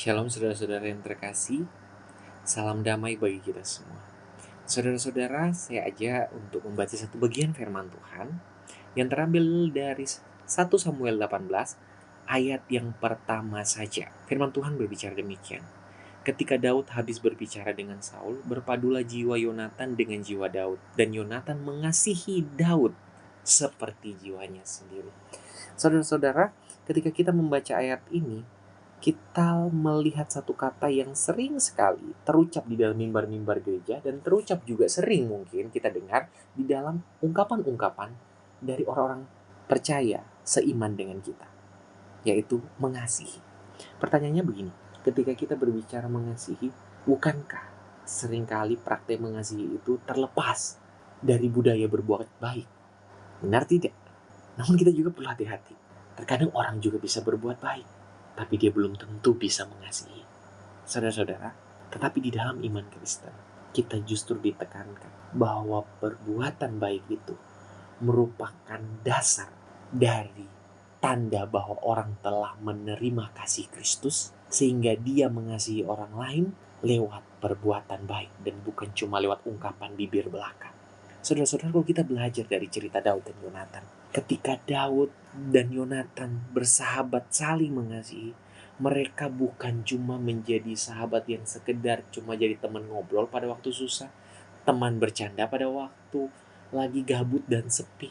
Shalom saudara-saudara yang terkasih, salam damai bagi kita semua. Saudara-saudara, saya ajak untuk membaca satu bagian firman Tuhan yang terambil dari 1 Samuel 18 ayat yang pertama saja. Firman Tuhan berbicara demikian. Ketika Daud habis berbicara dengan Saul, berpadulah jiwa Yonatan dengan jiwa Daud, dan Yonatan mengasihi Daud seperti jiwanya sendiri. Saudara-saudara, ketika kita membaca ayat ini, kita melihat satu kata yang sering sekali terucap di dalam mimbar-mimbar gereja dan terucap juga sering mungkin kita dengar di dalam ungkapan-ungkapan dari orang-orang percaya seiman dengan kita, yaitu mengasihi. Pertanyaannya begini, ketika kita berbicara mengasihi, bukankah seringkali praktek mengasihi itu terlepas dari budaya berbuat baik? Benar tidak? Namun kita juga perlu hati-hati. Terkadang orang juga bisa berbuat baik, tapi dia belum tentu bisa mengasihi. Saudara-saudara, tetapi di dalam iman Kristen, kita justru ditekankan bahwa perbuatan baik itu merupakan dasar dari tanda bahwa orang telah menerima kasih Kristus, sehingga dia mengasihi orang lain lewat perbuatan baik dan bukan cuma lewat ungkapan bibir belaka. Saudara-saudara, kalau kita belajar dari cerita Daud dan Yonatan, ketika Daud dan Yonatan bersahabat saling mengasihi, mereka bukan cuma menjadi sahabat yang sekedar cuma jadi teman ngobrol pada waktu susah, teman bercanda pada waktu lagi gabut dan sepi.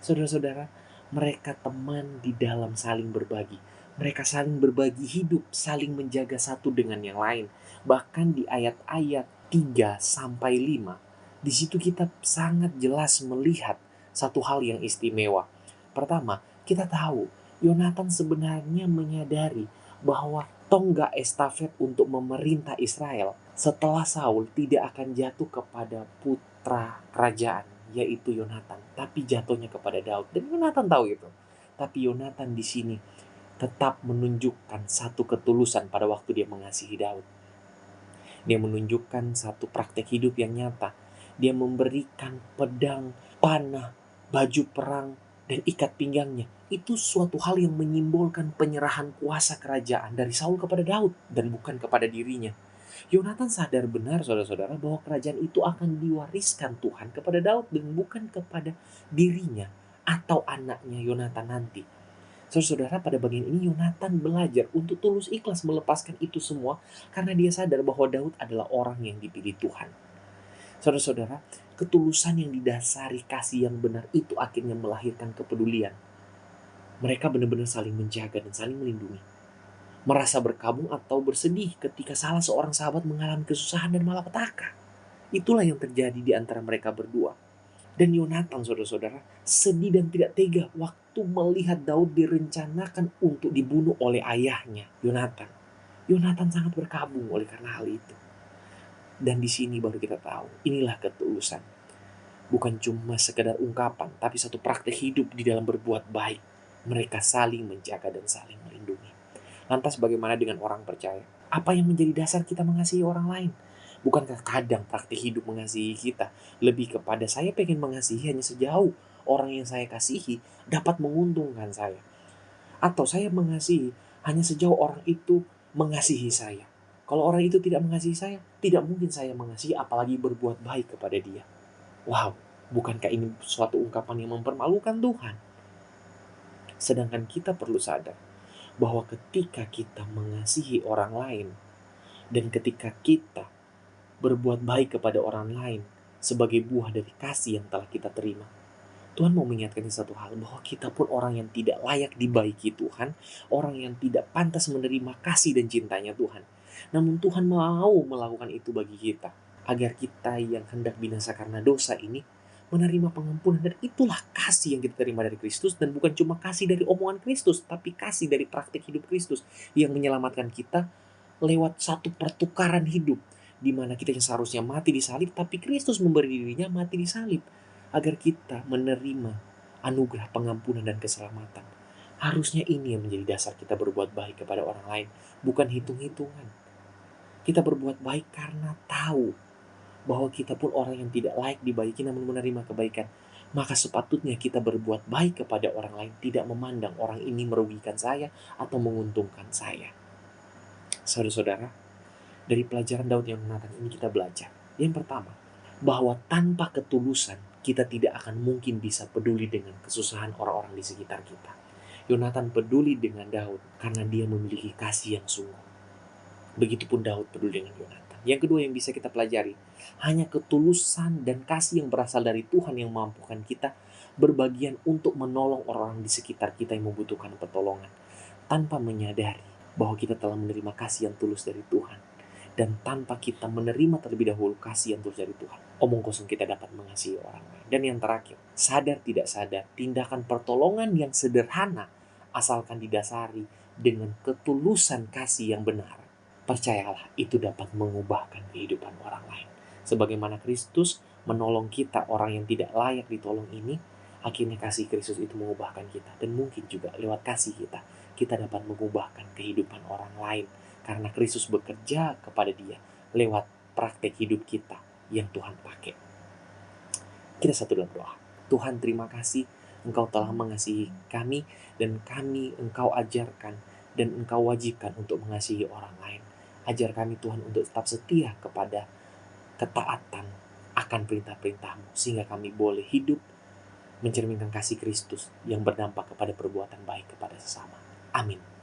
Saudara-saudara, mereka teman di dalam saling berbagi. Mereka saling berbagi hidup, saling menjaga satu dengan yang lain. Bahkan di ayat-ayat 3-5, di situ kita sangat jelas melihat satu hal yang istimewa. Pertama, kita tahu Yonatan sebenarnya menyadari bahwa tonggak estafet untuk memerintah Israel setelah Saul tidak akan jatuh kepada putra kerajaan, yaitu Yonatan, tapi jatuhnya kepada Daud. Dan Yonatan tahu itu. Tapi Yonatan di sini tetap menunjukkan satu ketulusan pada waktu dia mengasihi Daud. Dia menunjukkan satu praktek hidup yang nyata. Dia memberikan pedang, panah, baju perang, dan ikat pinggangnya. Itu suatu hal yang menyimbolkan penyerahan kuasa kerajaan dari Saul kepada Daud dan bukan kepada dirinya. Yonatan sadar benar, saudara-saudara, bahwa kerajaan itu akan diwariskan Tuhan kepada Daud dan bukan kepada dirinya atau anaknya Yonatan nanti. Saudara-saudara, pada bagian ini Yonatan belajar untuk tulus ikhlas melepaskan itu semua karena dia sadar bahwa Daud adalah orang yang dipilih Tuhan. Saudara-saudara, ketulusan yang didasari kasih yang benar itu akhirnya melahirkan kepedulian. Mereka benar-benar saling menjaga dan saling melindungi. Merasa berkabung atau bersedih ketika salah seorang sahabat mengalami kesusahan dan malapetaka. Itulah yang terjadi di antara mereka berdua. Dan Yonatan, saudara-saudara, sedih dan tidak tega waktu melihat Daud direncanakan untuk dibunuh oleh ayahnya, Yonatan. Yonatan sangat berkabung oleh karena hal itu. Dan di sini baru kita tahu, inilah ketulusan. Bukan cuma sekedar ungkapan, tapi satu praktek hidup di dalam berbuat baik. Mereka saling menjaga dan saling melindungi. Lantas bagaimana dengan orang percaya? Apa yang menjadi dasar kita mengasihi orang lain? Bukankah kadang praktik hidup mengasihi kita lebih kepada saya pengen mengasihi hanya sejauh orang yang saya kasihi dapat menguntungkan saya. Atau saya mengasihi hanya sejauh orang itu mengasihi saya. Kalau orang itu tidak mengasihi saya, tidak mungkin saya mengasihi apalagi berbuat baik kepada dia. Wow, bukankah ini suatu ungkapan yang mempermalukan Tuhan? Sedangkan kita perlu sadar bahwa ketika kita mengasihi orang lain dan ketika kita berbuat baik kepada orang lain sebagai buah dari kasih yang telah kita terima, Tuhan mau mengingatkan satu hal, bahwa kita pun orang yang tidak layak dibaiki Tuhan, orang yang tidak pantas menerima kasih dan cintanya Tuhan. Namun Tuhan mau melakukan itu bagi kita, agar kita yang hendak binasa karena dosa ini menerima pengampunan. Dan itulah kasih yang kita terima dari Kristus, dan bukan cuma kasih dari omongan Kristus, tapi kasih dari praktik hidup Kristus yang menyelamatkan kita lewat satu pertukaran hidup, di mana kita yang seharusnya mati di salib, tapi Kristus memberi dirinya mati di salib, agar kita menerima anugerah pengampunan dan keselamatan. Harusnya ini yang menjadi dasar kita berbuat baik kepada orang lain, bukan hitung-hitungan. Kita berbuat baik karena tahu bahwa kita pun orang yang tidak layak dibaiki namun menerima kebaikan. Maka sepatutnya kita berbuat baik kepada orang lain, tidak memandang orang ini merugikan saya atau menguntungkan saya. Saudara-saudara, dari pelajaran Daud yang Yonatan ini kita belajar. Yang pertama, bahwa tanpa ketulusan kita tidak akan mungkin bisa peduli dengan kesusahan orang-orang di sekitar kita. Yonatan peduli dengan Daud karena dia memiliki kasih yang sungguh. Begitupun Daud peduli dengan Yonatan. Yang kedua yang bisa kita pelajari, hanya ketulusan dan kasih yang berasal dari Tuhan yang memampukan kita berbagian untuk menolong orang-orang di sekitar kita yang membutuhkan pertolongan, tanpa menyadari bahwa kita telah menerima kasih yang tulus dari Tuhan. Dan tanpa kita menerima terlebih dahulu kasih yang tulus dari Tuhan, omong kosong kita dapat mengasihi orang lain. Dan yang terakhir, sadar tidak sadar, tindakan pertolongan yang sederhana asalkan didasari dengan ketulusan kasih yang benar, percayalah itu dapat mengubahkan kehidupan orang lain. Sebagaimana Kristus menolong kita, orang yang tidak layak ditolong ini, akhirnya kasih Kristus itu mengubahkan kita. Dan mungkin juga lewat kasih kita dapat mengubahkan kehidupan orang lain. Karena Kristus bekerja kepada dia lewat praktek hidup kita yang Tuhan pakai. Kita satu dalam doa. Tuhan, terima kasih Engkau telah mengasihi kami, dan kami Engkau ajarkan dan Engkau wajibkan untuk mengasihi orang lain. Ajar kami Tuhan untuk tetap setia kepada ketaatan akan perintah-perintah-Mu, sehingga kami boleh hidup mencerminkan kasih Kristus yang berdampak kepada perbuatan baik kepada sesama. Amin.